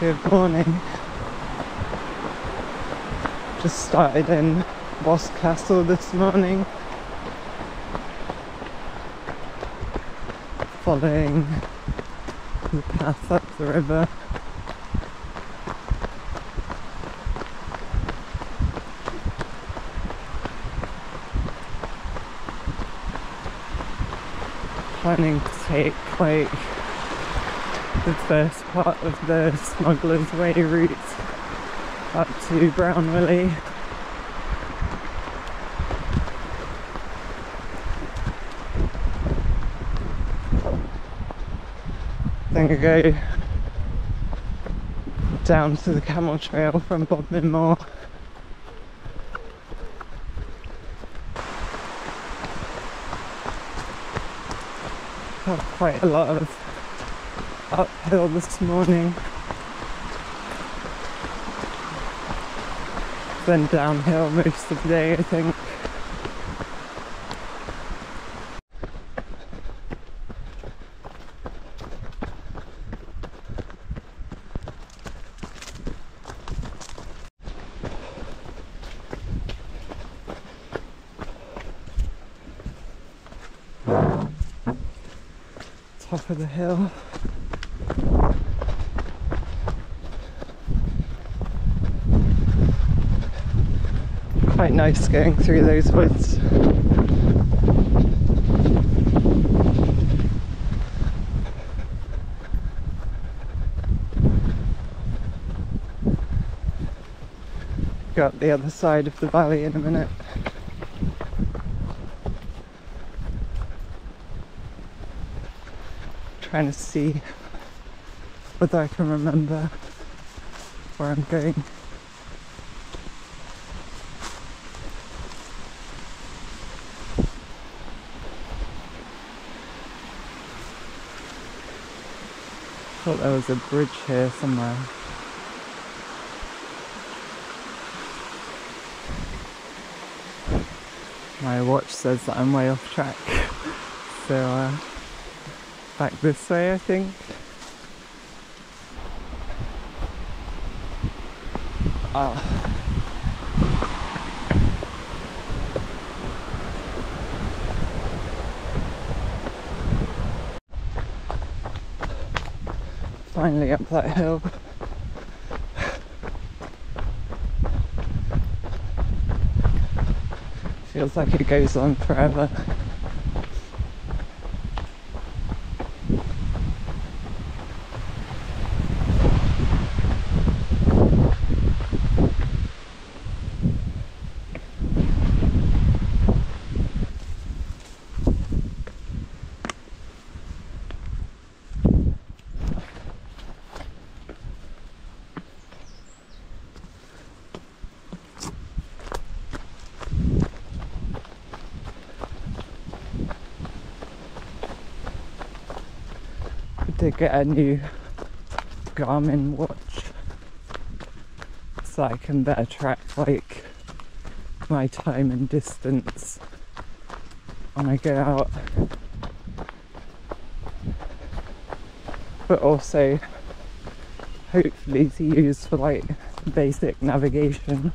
Good morning. Just started in Boscastle this morning, following the path up the river. Planning to take like the first part of the Smugglers Way route up to Brown Willy. Then I go down to the Camel Trail from Bodmin Moor. Had quite a lot of uphill this morning, then downhill most of the day, I think. Top of the hill. Quite nice going through those woods. Go up the other side of the valley in a minute. Trying to see whether I can remember where I'm going. Thought there was a bridge here somewhere. My watch says that I'm way off track, so back this way, I think. Finally up that hill. Feels like it goes on forever. To get a new Garmin watch so I can better track like my time and distance when I go out, but also hopefully to use for like basic navigation.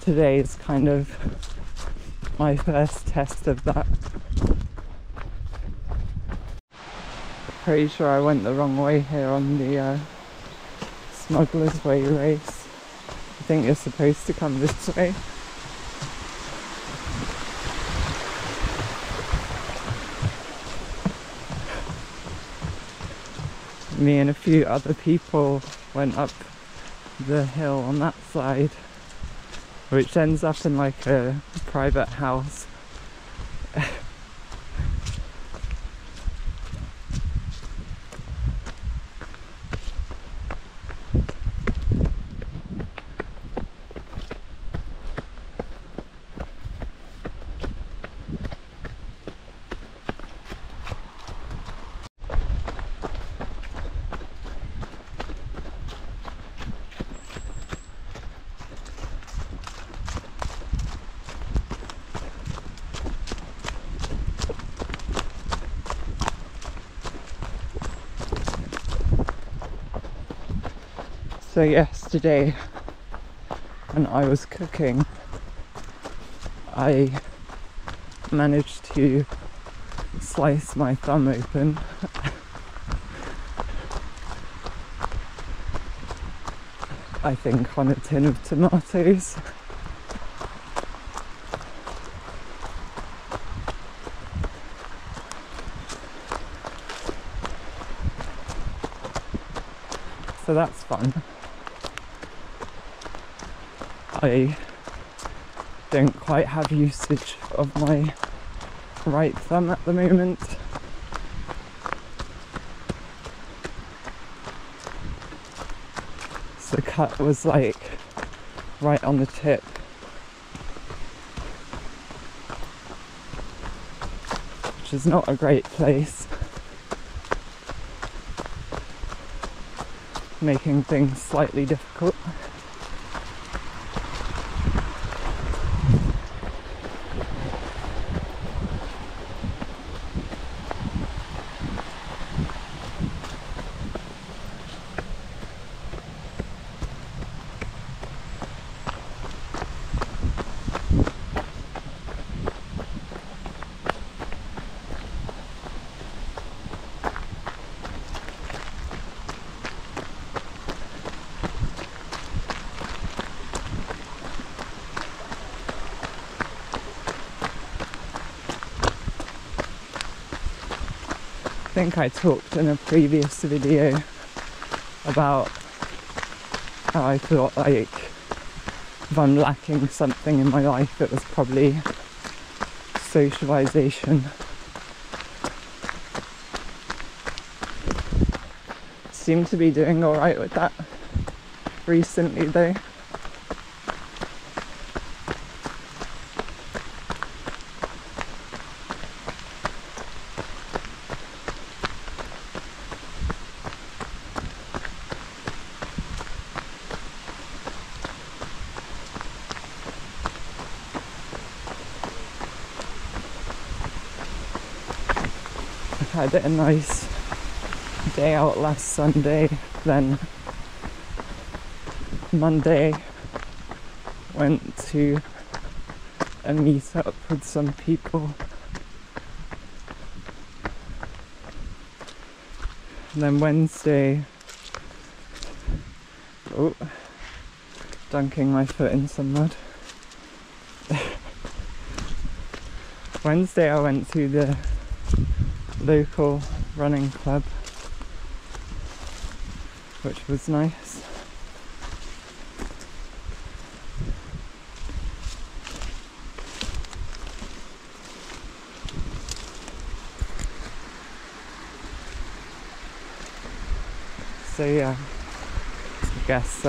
Today is kind of my first test of that. Pretty sure I went the wrong way here on the Smugglers Way race. I think you're supposed to come this way. Me and a few other people went up the hill on that side, which ends up in like a private house. So yesterday when I was cooking, I managed to slice my thumb open. I think on a tin of tomatoes. So that's fun. I don't quite have usage of my right thumb at the moment. So the cut was like right on the tip. Which is not a great place. Making things slightly difficult. I think I talked in a previous video about how I thought like if I'm lacking something in my life it was probably socialisation. Seem to be doing alright with that recently though. Had a nice day out last Sunday, then Monday went to a meet up with some people, and then Wednesday, dunking my foot in some mud. Wednesday I went to the local running club, which was nice. So yeah, I guess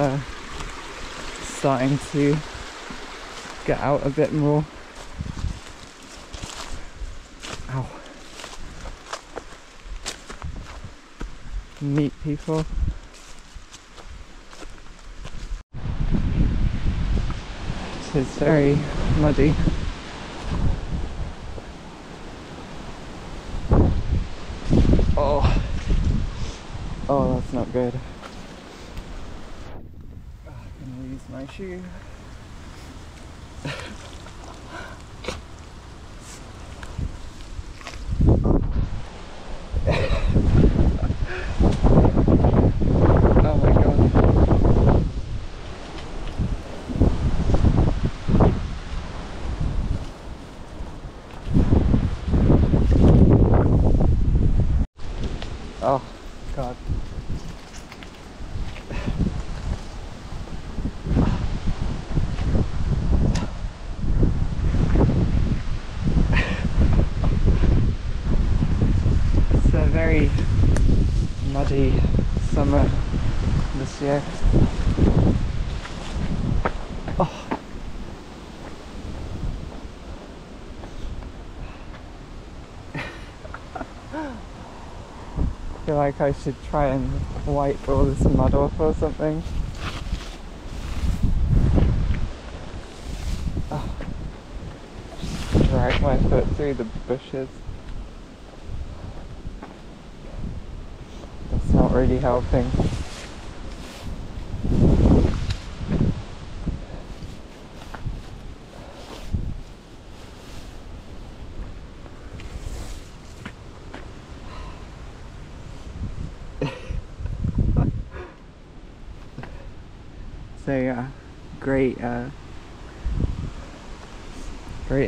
starting to get out a bit more. Ow. Meet people. It is very muddy. Oh, that's not good. I'm gonna lose my shoe. Oh God. It's a very muddy summer this year. Oh. I feel like I should try and wipe all this mud off or something. Oh. Drag my foot through the bushes. That's not really helping. a great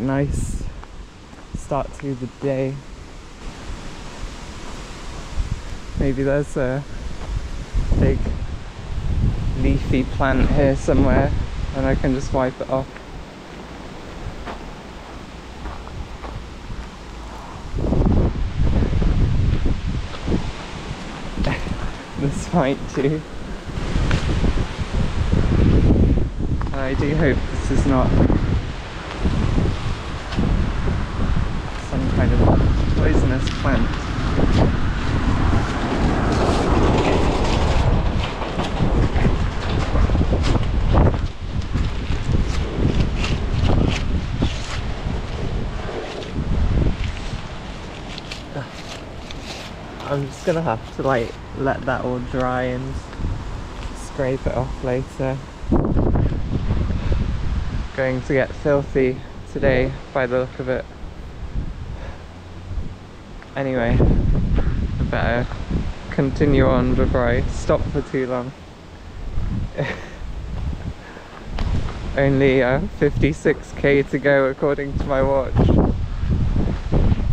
nice start to the day. Maybe there's a big leafy plant here somewhere and I can just wipe it off. This might do. I do hope this is not some kind of poisonous plant. I'm just gonna have to like let that all dry and scrape it off later. Going to get filthy today by the look of it. Anyway, I better continue on before I stop for too long. Only 56k to go according to my watch.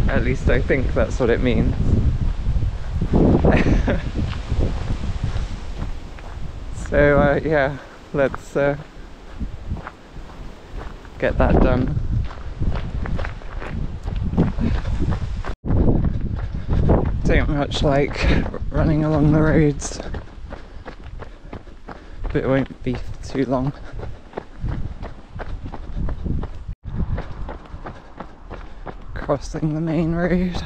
At least I think that's what it means. So yeah, let's get that done. Don't much like running along the roads, but it won't be for too long. Crossing the main road.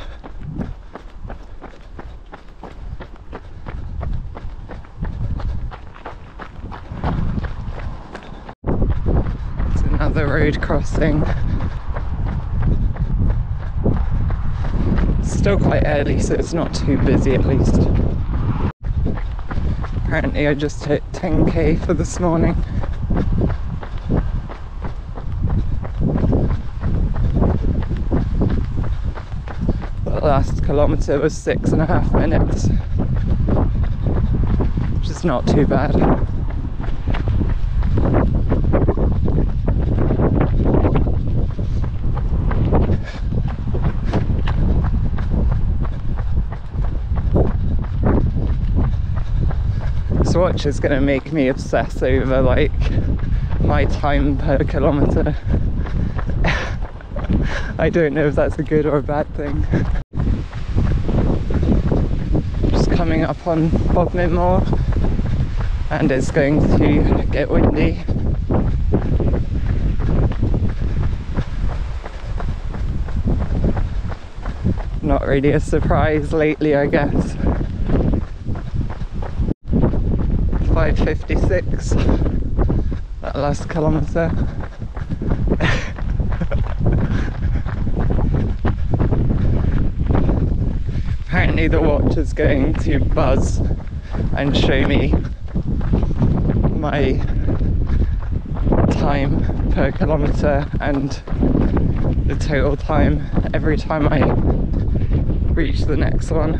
It's another road crossing. Still quite early, so it's not too busy at least. Apparently I just hit 10k for this morning. The last kilometre was 6.5 minutes, which is not too bad. This watch is going to make me obsess over like my time per kilometre. I don't know if that's a good or a bad thing. Just coming up on Bodmin Moor, and it's going to get windy. Not really a surprise lately, I guess. 5:56, that last kilometre. Apparently the watch is going to buzz and show me my time per kilometre and the total time every time I reach the next one.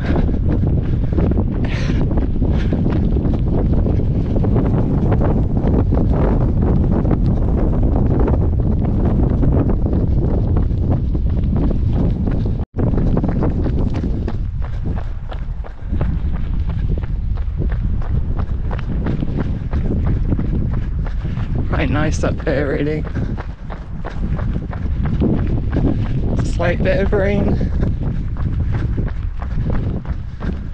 Quite nice up here, really. Slight bit of rain.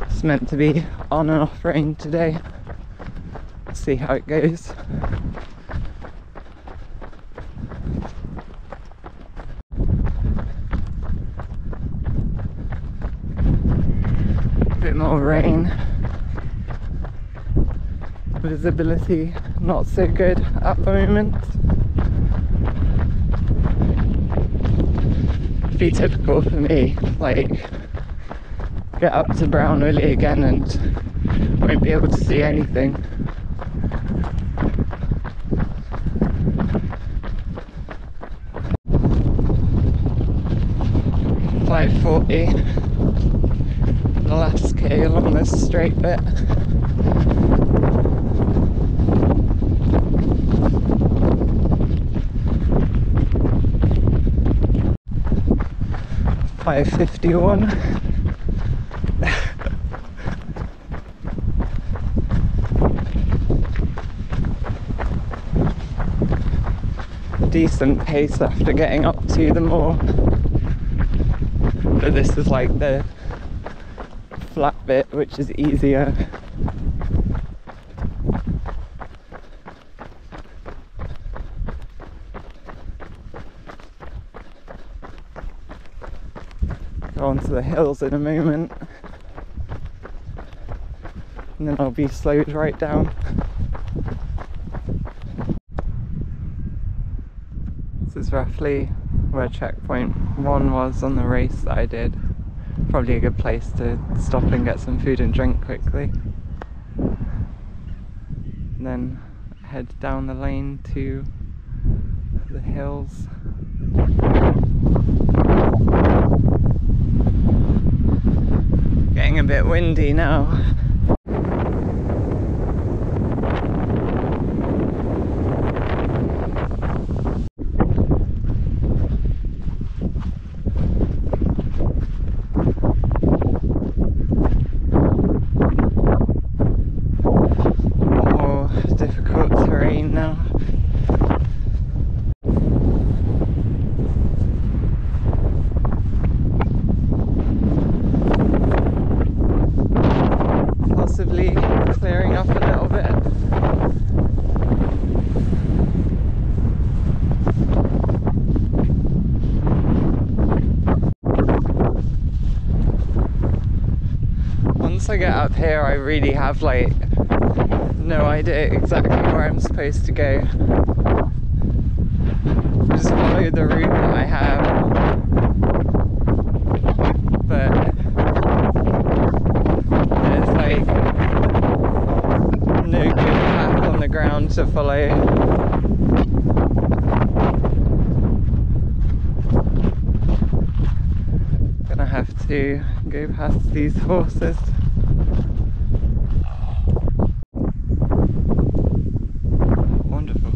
It's meant to be on and off rain today. Let's see how it goes. A bit more rain. Visibility not so good at the moment. Be typical for me, like get up to Brown Willy again and won't be able to see anything. .540, the last K along this straight bit. 5:51. Decent pace after getting up to the moor, but this is like the flat bit, which is easier. Go onto the hills in a moment, and then I'll be slowed right down. This is roughly where checkpoint 1 was on the race that I did. Probably a good place to stop and get some food and drink quickly. And then head down the lane to the hills. Getting a bit windy now. Clearing up a little bit. Once I get up here, I really have like no idea exactly where I'm supposed to go. Just follow the route that I have, but there's like no good path on the ground to follow. Gonna have to go past these horses. Wonderful.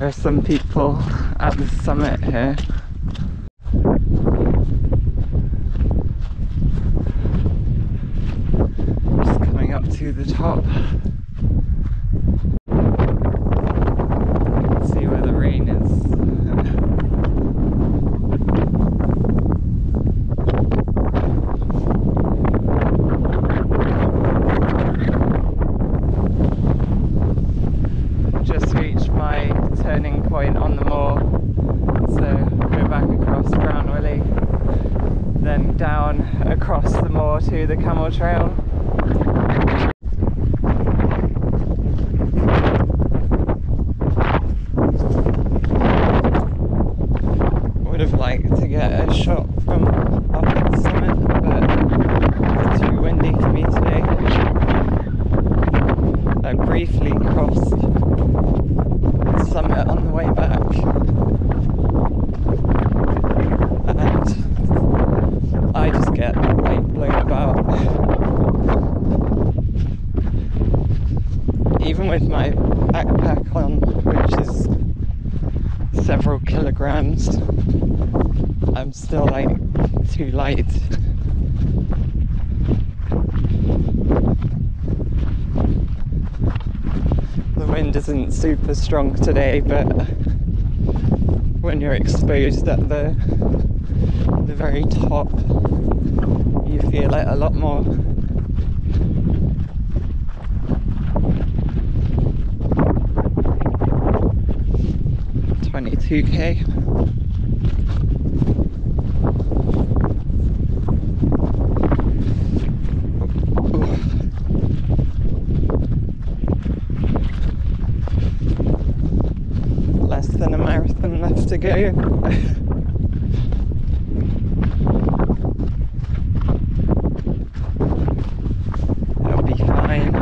There are some people at the summit here. Just coming up to the top. You can see where the rain is. Just reached my turning point on the Moor, so go back across Brown Willy, then down across the Moor to the Camel Trail. Would have liked to get a shot from up at the summit, but it's too windy for me today. I briefly crossed the summit on the way back, and I just get like blown about. Even with my backpack on, which is several kilograms, I'm still like too light. The wind isn't super strong today, but when you're exposed at the very top, you feel it a lot more. $22K. Less than a marathon left to go. It'll be fine.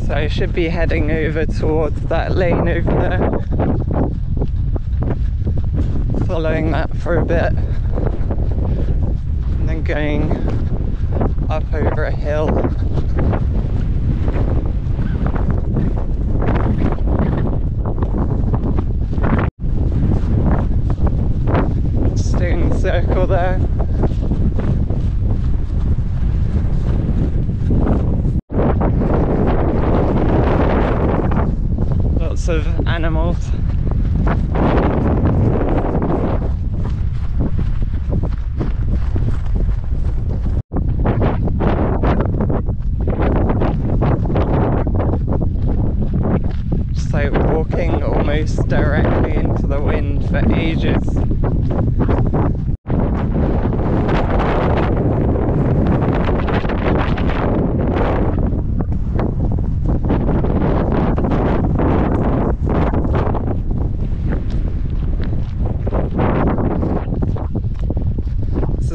So I should be heading over towards that lane over there, following that for a bit, and then going up over a hill. Just doing the circle there. Lots of animals. Just like walking almost directly into the wind for ages.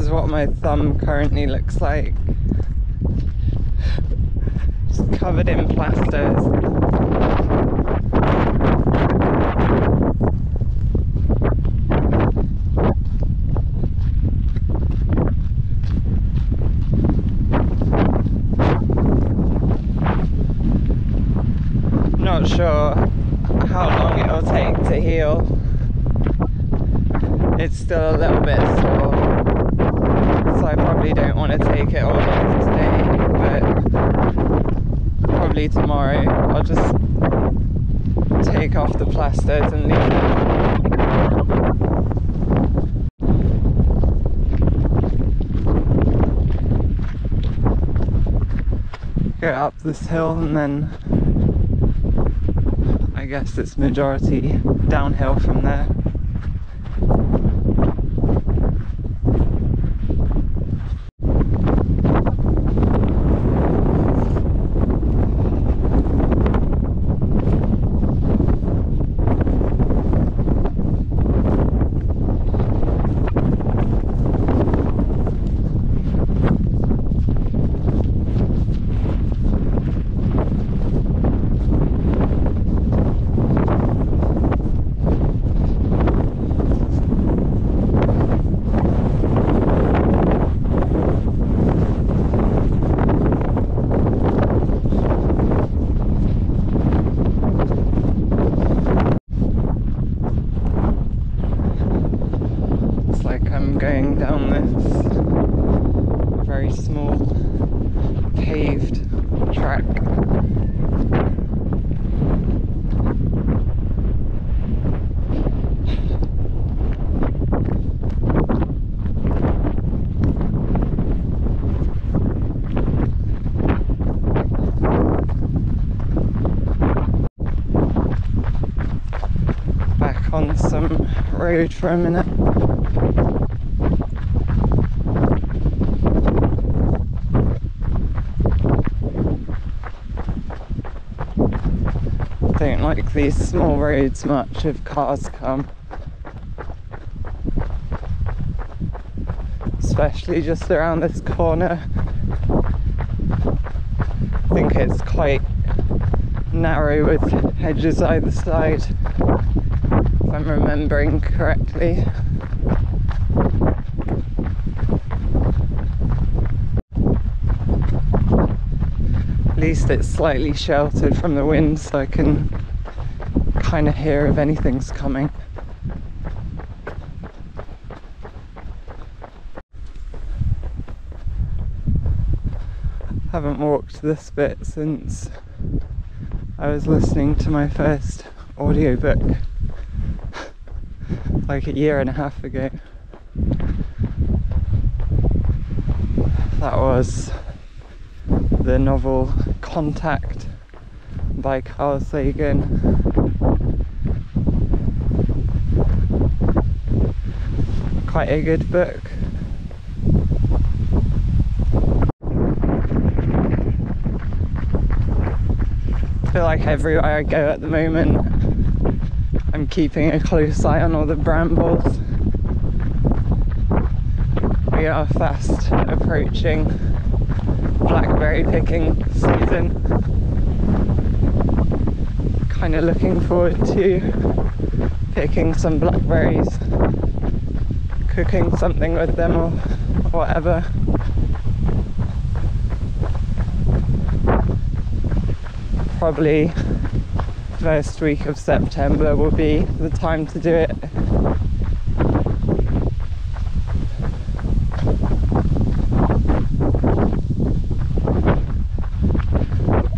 What my thumb currently looks like. Just covered in plasters. Not sure how long it'll take to heal. It's still a little bit sore. So I probably don't want to take it all off today, but probably tomorrow I'll just take off the plasters and leave them. Go up this hill and then I guess it's majority downhill from there. I'm going down this very small paved track. Back on some road for a minute. Don't like these small roads much if cars come, especially just around this corner. I think it's quite narrow with hedges either side, if I'm remembering correctly. At least it's slightly sheltered from the wind, so I can kind of hear if anything's coming. Haven't walked this bit since I was listening to my first audiobook like a year and a half ago. That was the novel Contact by Carl Sagan. Quite a good book. I feel like everywhere I go at the moment I'm keeping a close eye on all the brambles. We are fast approaching blackberry picking season. Kind of looking forward to picking some blackberries, cooking something with them or whatever. Probably first week of September will be the time to do it.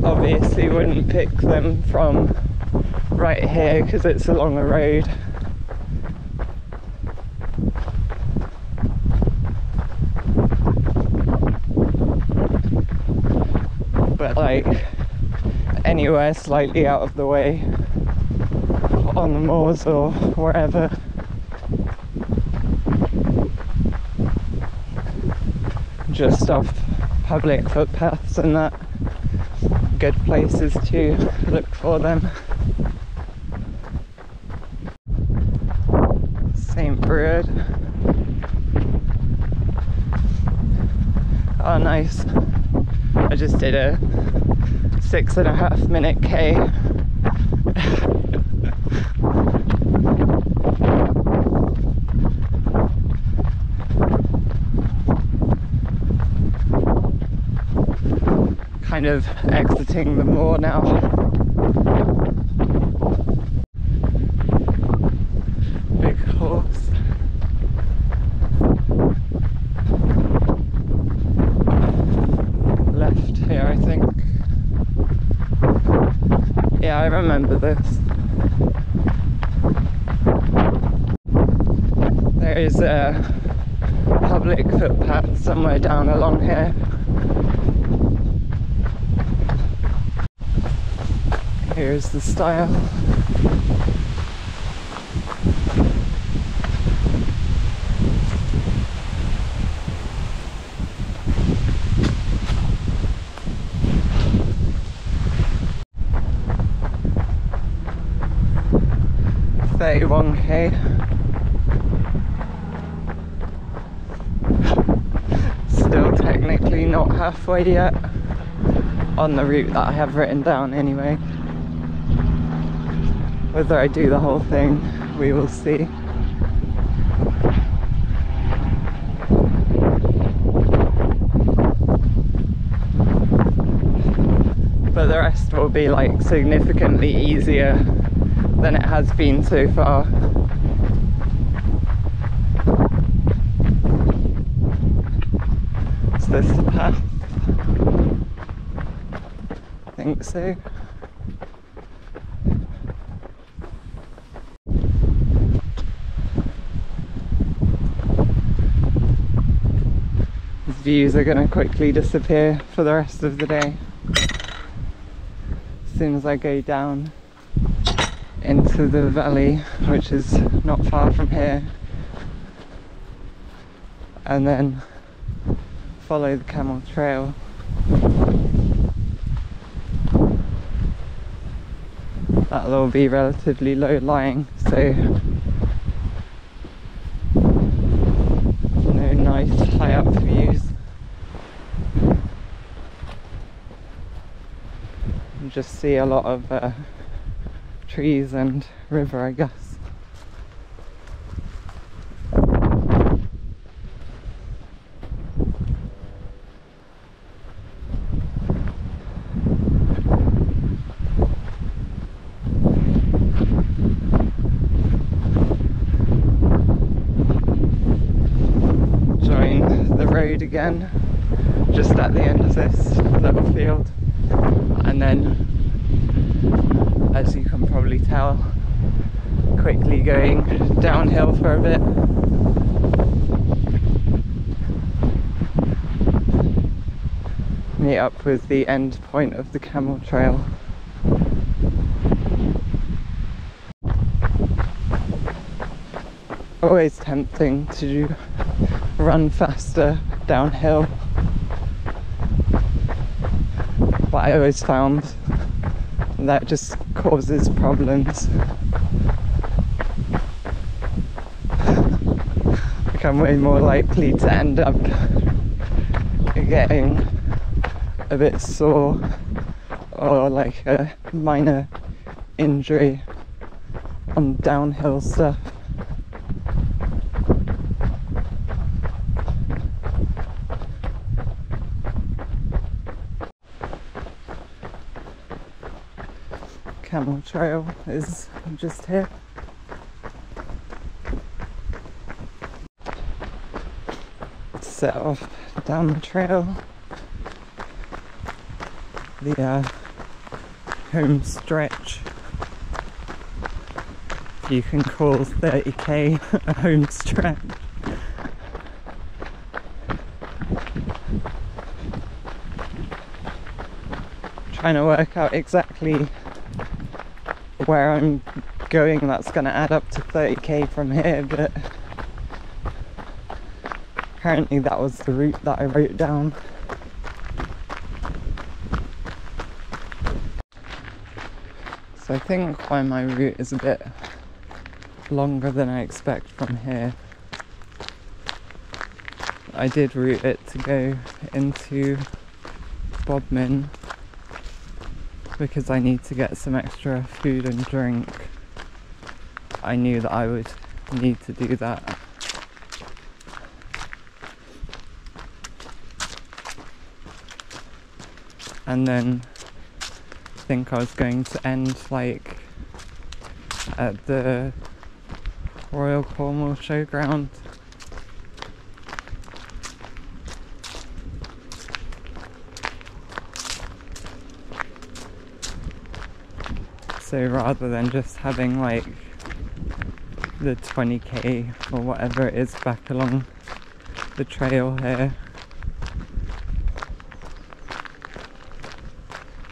Obviously wouldn't pick them from right here because it's along a road. But like anywhere slightly out of the way on the moors or wherever. Just off public footpaths and that. Good places to look for them. St. Brood. Oh nice. I just did a 6.5 minute K. Kind of exiting the moor now. Big horse. Left here, I think. Yeah, I remember this. There is a public footpath somewhere down along here. Here's the stile. $31K. Still technically not halfway yet on the route that I have written down anyway. Whether I do the whole thing, we will see. But the rest will be like significantly easier than it has been so far. this the path? I think so. These views are going to quickly disappear for the rest of the day. As soon as I go down into the valley, which is not far from here, and then follow the Camel Trail. That'll all be relatively low lying, so no nice high up views. You just see a lot of trees and river, I guess. Again, just at the end of this little field, and then, as you can probably tell, quickly going downhill for a bit. Meet up with the end point of the Camel Trail. Always tempting to run faster downhill, but I always found that just causes problems. Like I'm way more likely to end up getting a bit sore or like a minor injury on downhill stuff. Camel Trail is just here. Set off down the trail. The home stretch, if you can call 30k a home stretch. Trying to work out exactly where I'm going that's going to add up to 30k from here, but apparently that was the route that I wrote down. So I think why my route is a bit longer than I expect from here, I did route it to go into Bodmin because I need to get some extra food and drink. I knew that I would need to do that. And then I think I was going to end like at the Royal Cornwall Showground. So rather than just having like the 20k or whatever it is back along the trail here,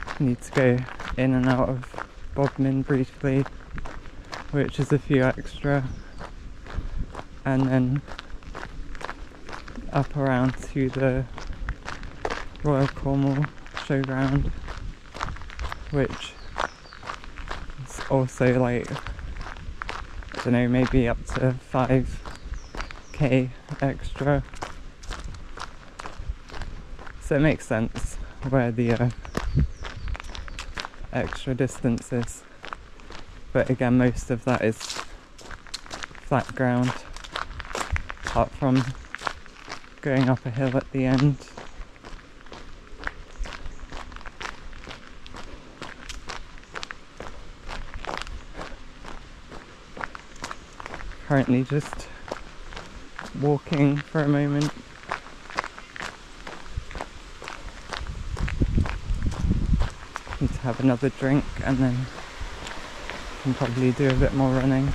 I need to go in and out of Bodmin briefly, which is a few extra, and then up around to the Royal Cornwall Showground, which also like, I don't know, maybe up to 5k extra. So it makes sense where the extra distance is, but again most of that is flat ground apart from going up a hill at the end. Currently just walking for a moment. have another drink and then can probably do a bit more running.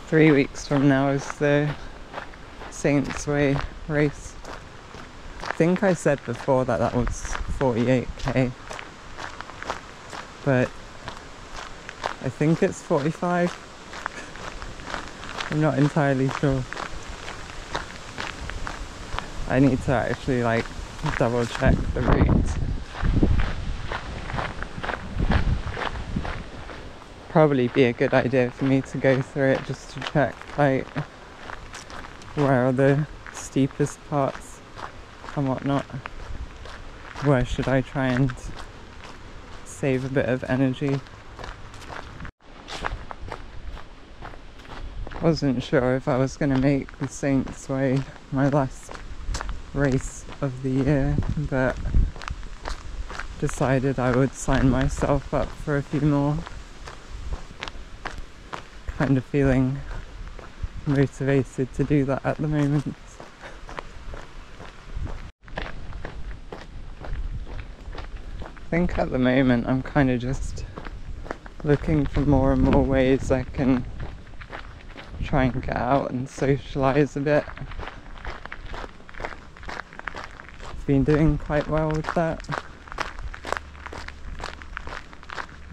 Three weeks from now is the Saints Way race. I think I said before that that was 48k, but I think it's 45. I'm not entirely sure. I need to actually like double check the route. Probably be a good idea for me to go through it just to check like where are the steepest parts and whatnot. Where should I try and save a bit of energy? Wasn't sure if I was going to make the Saints Way my last race of the year, but decided I would sign myself up for a few more. Kind of feeling motivated to do that at the moment. I think at the moment I'm kind of just looking for more and more ways I can try and get out and socialise a bit. Been doing quite well with that,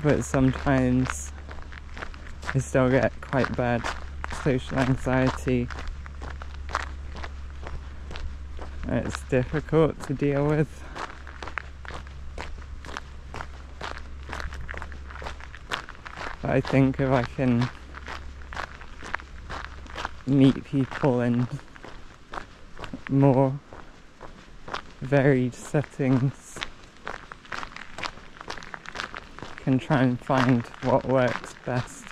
but sometimes I still get quite bad social anxiety and it's difficult to deal with. But I think if I can meet people in more varied settings, can try and find what works best.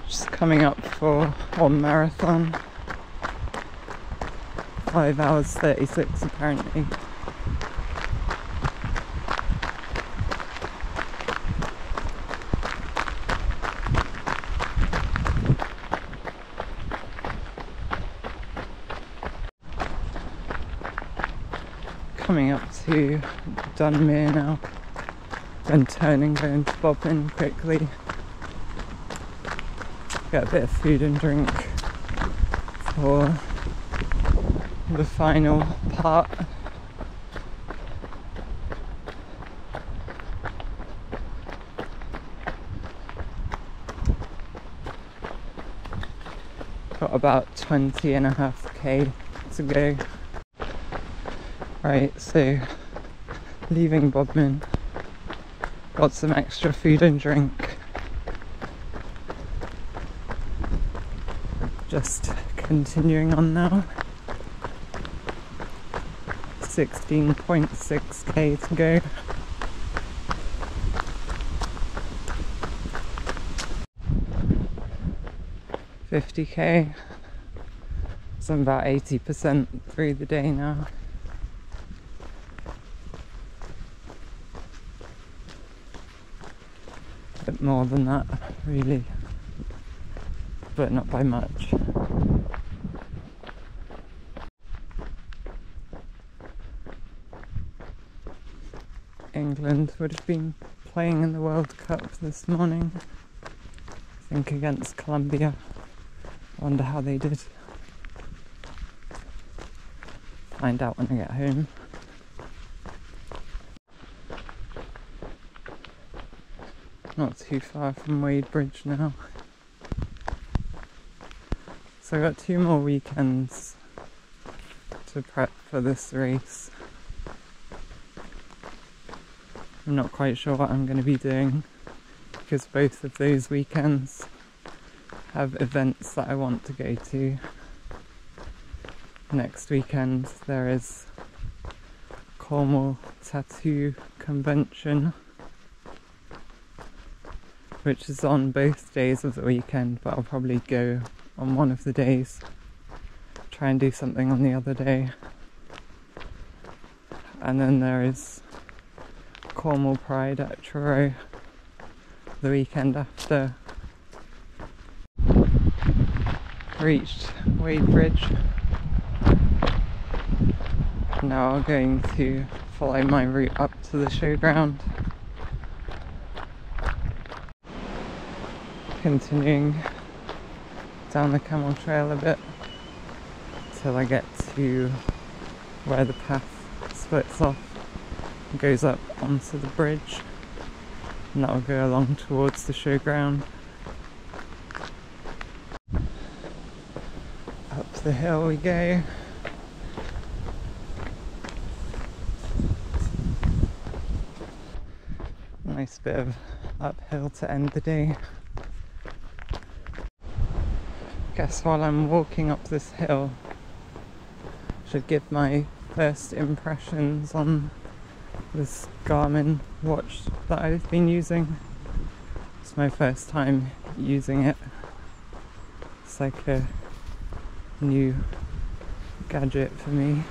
Just coming up for one marathon, 5 hours 36 apparently. Coming up to Dunmere now, then turning, going to Bodmin quickly, get a bit of food and drink for the final part. Got about 20.5k to go. Right, so leaving Bodmin, got some extra food and drink. Just continuing on now. 16.6k to go. $50k. So I'm about 80% through the day now. A bit more than that, really, but not by much. England would have been playing in the World Cup this morning, I think against Colombia. I wonder how they did. Find out when I get home. Not too far from Wadebridge now. So I've got 2 more weekends to prep for this race. I'm not quite sure what I'm going to be doing because both of those weekends have events that I want to go to. Next weekend there is Cornwall Tattoo Convention, which is on both days of the weekend, but I'll probably go on one of the days, try and do something on the other day. And then there is Cornwall Pride at Truro the weekend after, reached Wadebridge. Now I'm going to follow my route up to the showground. Continuing down the Camel Trail a bit till I get to where the path splits off and goes up onto the bridge, and that will go along towards the showground. Up the hill we go. Nice bit of uphill to end the day. Guess while I'm walking up this hill, I should give my first impressions on this Garmin watch that I've been using. It's my first time using it. It's like a new gadget for me.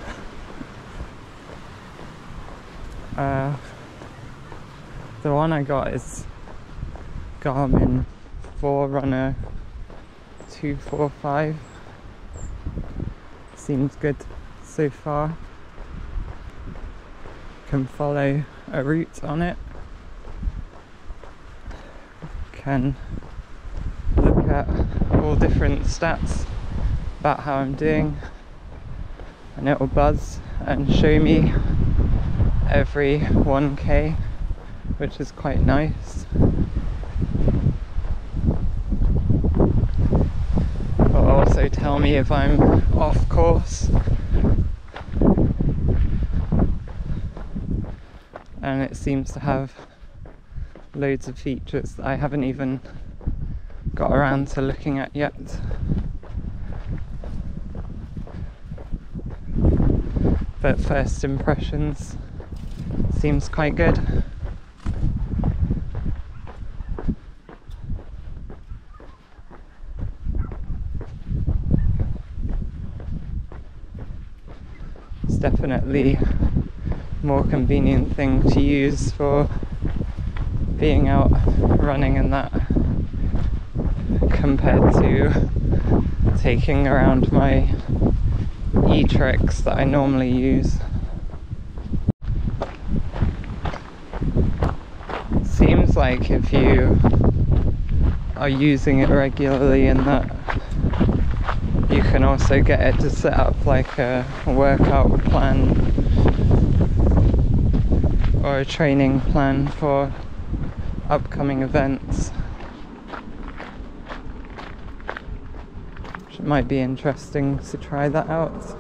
The one I got is Garmin Forerunner 245. Seems good so far. Can follow a route on it. Can look at all different stats about how I'm doing, and it will buzz and show me every 1k, which is quite nice. It'll also tell me if I'm off course, and it seems to have loads of features that I haven't even got around to looking at yet. But first impressions seems quite good. It's definitely a more convenient thing to use for being out running and that, compared to taking around my e-tricks that I normally use. Seems like if you are using it regularly and that, you can also get it to set up like a workout plan or a training plan for upcoming events, which might be interesting to try that out.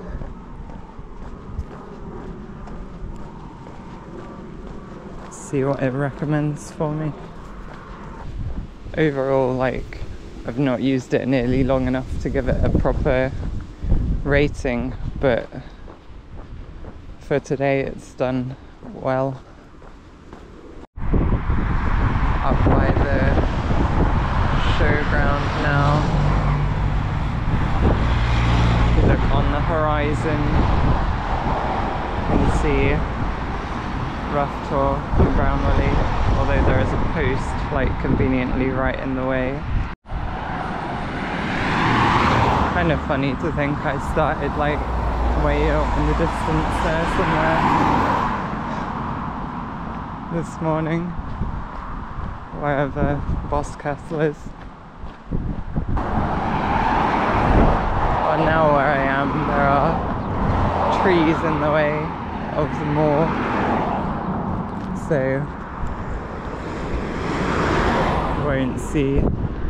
See what it recommends for me. Overall, like, I've not used it nearly long enough to give it a proper rating, but for today it's done well. Up by the showground now. If you look on the horizon, you can see Rough Tor and Brown Willy, although there is a post like conveniently right in the way. Kind of funny to think I started like way out in the distance there somewhere this morning, wherever Boscastle is. But now where I am, there are trees in the way of the moor, so won't see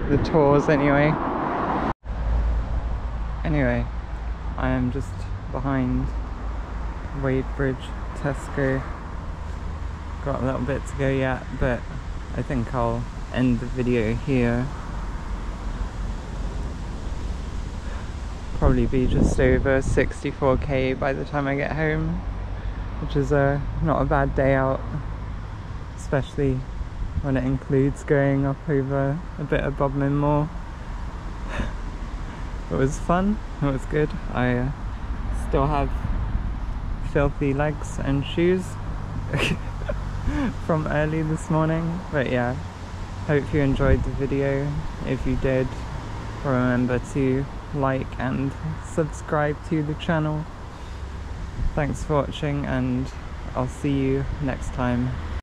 the tours anyway. Anyway, I am just behind Wadebridge Tesco. Got a little bit to go yet, but I think I'll end the video here. Probably be just over 64k by the time I get home, which is not a bad day out, especially when it includes going up over a bit of Bodmin Moor. It was fun, it was good. I still have filthy legs and shoes from early this morning, but yeah, hope you enjoyed the video. If you did, remember to like and subscribe to the channel. Thanks for watching, and I'll see you next time.